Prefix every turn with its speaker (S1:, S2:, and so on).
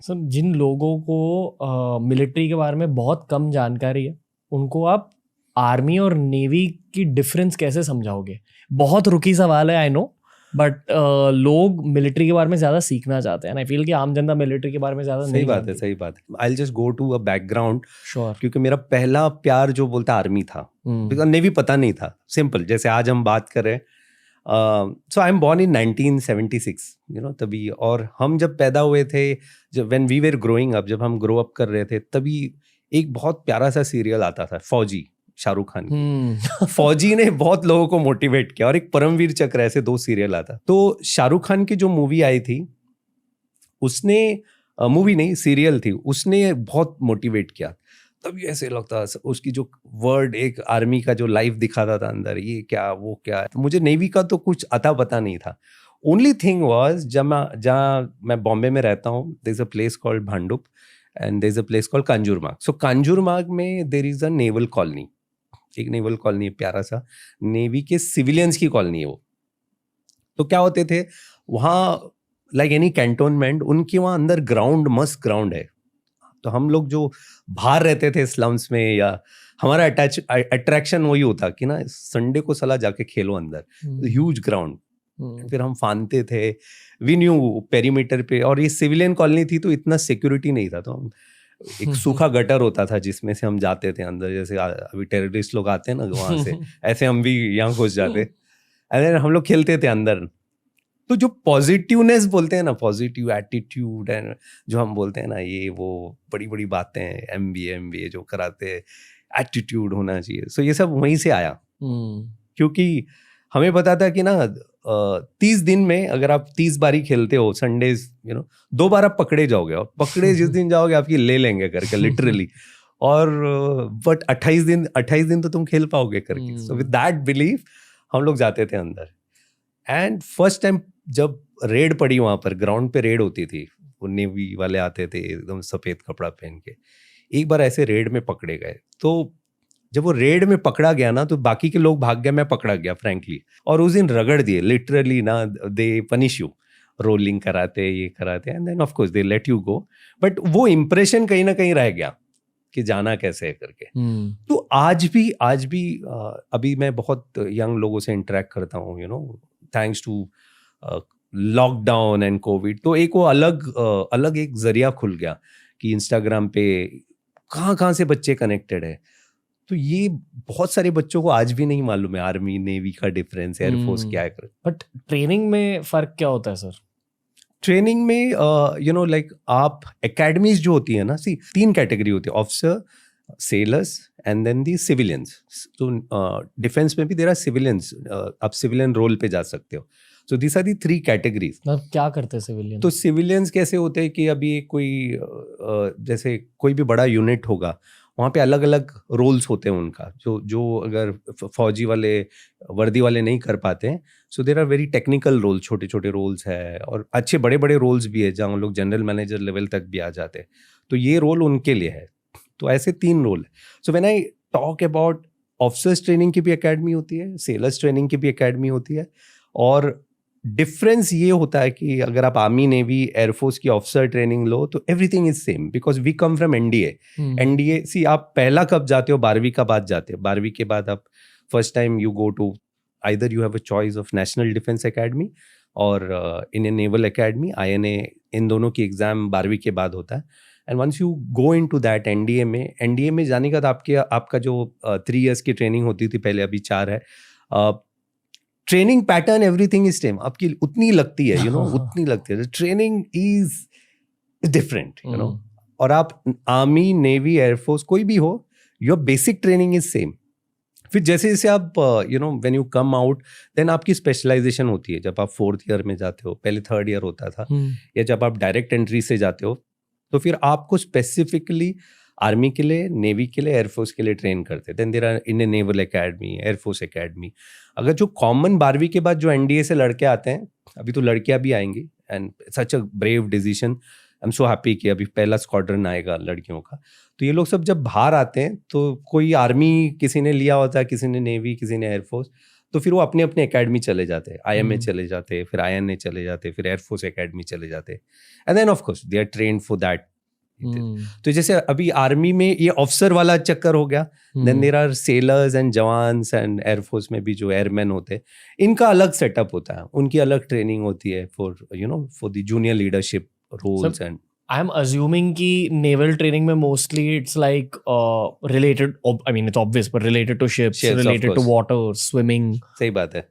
S1: Sir जिन लोगों को military के बारे में बहुत कम जानकारी है, उनको आप आर्मी और नेवी की डिफरेंस कैसे समझाओगे? बहुत रुकी सवाल है, आई नो, बट लोग मिलिट्री के बारे में ज्यादा सीखना चाहते हैं। आई फील कि आम जनता मिलिट्री के बारे में ज्यादा
S2: सही
S1: नहीं
S2: बात है,
S1: जानती।
S2: सही बात है। I just go to a background,
S1: sure.
S2: क्योंकि मेरा पहला प्यार जो बोलता आर्मी था, बिकॉज नेवी पता नहीं था। सिंपल, जैसे आज हम बात कर रहे हैं। सो आई एम बॉर्न इन 1976, तभी। और हम जब पैदा हुए थे, जब when we were growing up, जब हम ग्रो अप कर रहे थे, तभी एक बहुत प्यारा सा सीरियल आता था, फौजी, शाहरुख खान की। फौजी ने बहुत लोगों को मोटिवेट किया, और एक परमवीर चक्र, ऐसे 2 सीरियल आता। तो शाहरुख खान की जो मूवी आई थी, उसने, मूवी नहीं सीरियल थी, उसने बहुत मोटिवेट किया। तभी ऐसे लगता, उसकी जो वर्ड, एक आर्मी का जो लाइफ दिखाता था अंदर, ये क्या वो क्या। तो मुझे नेवी का तो कुछ अता पता नहीं था। ओनली थिंग वाज, जहाँ मैं बॉम्बे में रहता हूँ, there is a place called Bhandup and there is a place called Kanjurmarg. So Kanjurmarg में there is a naval colony, एक नेवल कॉलोनी है, प्यारा सा, नेवी के सिविलियंस की कॉलोनी है वो। तो क्या होते थे वहाँ, लाइक एनी कैंटोनमेंट, उनके वहाँ अंदर ग्राउंड, मस्त ग्राउंड है। तो हम लोग जो बाहर रहते थे स्लम्स में, या हमारा अट्रैक्शन वही होता कि ना संडे को सला जाके खेलो अंदर, ह्यूज ग्राउंड। फिर हम फानते थे, वी न्यू पेरीमीटर पे। और ये सिविलियन कॉलोनी थी, तो इतना सिक्योरिटी नहीं था। तो हम, एक सूखा गटर होता था जिसमें से हम जाते थे अंदर, जैसे अभी टेररिस्ट लोग आते हैं ना वहां से, ऐसे हम भी यहाँ घुस जाते। एंड हम लोग खेलते थे अंदर। तो जो पॉजिटिवनेस बोलते हैं ना, पॉजिटिव एटीट्यूड, एंड जो हम बोलते हैं ना, ये वो बड़ी बड़ी बातें, एमबीए जो कराते हैं, एटीट्यूड होना चाहिए। सो ये सब वहीं से आया। क्योंकि हमें पता था कि ना 30 दिन में अगर आप 30 बारी खेलते हो संडेज, 2 बार आप पकड़े जाओगे, और पकड़े जिस दिन जाओगे आपकी ले लेंगे करके, लिटरली। और बट 28 दिन तो तुम खेल पाओगे करके। सो विद दैट बिलीफ हम लोग जाते थे अंदर। एंड फर्स्ट टाइम जब रेड पड़ी, वहां पर ग्राउंड पे रेड होती थी, वो नेवी वाले आते थे एकदम सफेद कपड़ा पहन के। एक बार ऐसे रेड में पकड़े गए, तो जब वो रेड में पकड़ा गया ना, तो बाकी के लोग भाग गए, मैं पकड़ा गया फ्रैंकली। और उस दिन रगड़ दिए लिटरली ना, दे पनिश यू, रोलिंग कराते, ये कराते, and then of course they let you go. But वो इंप्रेशन कहीं ना कहीं रह गया कि जाना कैसे है करके। तो आज भी अभी मैं बहुत यंग लोगों से इंटरेक्ट करता हूँ, thanks to lockdown and COVID. तो एक वो अलग एक जरिया खुल गया कि इंस्टाग्राम पे कहाँ से बच्चे कनेक्टेड है। तो ये बहुत सारे बच्चों को आज भी नहीं मालूम है आर्मी नेवी का डिफरेंस, एयरफोर्स क्या है।
S1: बट ट्रेनिंग में फर्क क्या होता है सर?
S2: ट्रेनिंग में लाइक आप एकेडमीज जो होती है ना, 3 कैटेगरी होती है, officer, sailors and then the civilians. तो डिफेंस में भी देयर आर सिविलियंस, आप सिविलियन रोल पे जा सकते हो। So this are the 3 categories.
S1: क्या करते हैं सिविलियन?
S2: तो सिविलियंस कैसे होते हैं कि अभी कोई जैसे कोई भी बड़ा यूनिट होगा, वहाँ पे अलग अलग रोल्स होते हैं उनका, जो अगर फौजी वाले वर्दी वाले नहीं कर पाते हैं। So there are very technical role, छोटे छोटे रोल्स है, और अच्छे बड़े बड़े रोल्स भी है जहाँ लोग जनरल मैनेजर लेवल तक भी आ जाते हैं। तो ये रोल उनके लिए है। तो ऐसे 3 रोल है। So when I talk about, officers training की भी एकेडमी होती है, सेलर्स ट्रेनिंग की भी एकेडमी होती है। और डिफरेंस ये होता है कि अगर आप आर्मी नेवी एयरफोर्स की ऑफिसर ट्रेनिंग लो, तो everything is same, because we come from NDA. NDA सी आप पहला कब जाते हो? 12वीं का बाद जाते हो। 12वीं के बाद आप first time you go to, either you have a choice of National Defence Academy और इंडियन नेवल एकेडमी, INA। इन दोनों की एग्जाम 12वीं के बाद होता है। And once you go in to that NDA में जाने के बाद आपका जो 3 years की ट्रेनिंग होती थी पहले, अभी 4 है। Training pattern everything is same, आपकी उतनी लगती है, उतनी लगती है। ट्रेनिंग इज डिफरेंट, और आप आर्मी नेवी एयरफोर्स कोई भी हो, your basic training is same. फिर जैसे जैसे आप when you come out, then आपकी स्पेशलाइजेशन होती है। जब आप 4th ईयर में जाते हो, पहले 3rd ईयर होता था, या जब आप डायरेक्ट एंट्री से जाते हो, तो फिर आपको स्पेसिफिकली आर्मी के लिए, नेवी के लिए, एयरफोर्स के लिए ट्रेन करते हैं। Then there are Indian Naval Academy, Air Force Academy. अगर जो कॉमन 12वीं के बाद जो एनडीए से लड़के आते हैं, अभी तो लड़कियां भी आएंगी, and such a brave decision, I am so happy कि अभी पहला स्क्वाड्रन आएगा लड़कियों का। तो ये लोग सब जब बाहर आते हैं, तो कोई आर्मी किसी ने लिया होता है, किसी ने नेवी, किसी ने एयरफोर्स। तो फिर वो अपने अपने एकेडमी चले जाते, IMA
S1: हम्म।
S2: चले जाते, फिर INA चले जाते, फिर एयरफोर्स एकेडमी चले जाते, and then of course they are trained for that. तो जैसे अभी आर्मी में ये ऑफिसर वाला चक्कर हो गया, then there are sailors and jawans, and air force में भी जो एयरमैन होते हैं, इनका अलग सेटअप होता है, उनकी अलग ट्रेनिंग होती है for for the junior leadership roles. And
S1: I am assuming कि नेवल ट्रेनिंग में mostly it's like related, I mean it's obvious, but related to ships,
S2: Ships, of
S1: related to
S2: course.
S1: Water, swimming.
S2: सही बात है।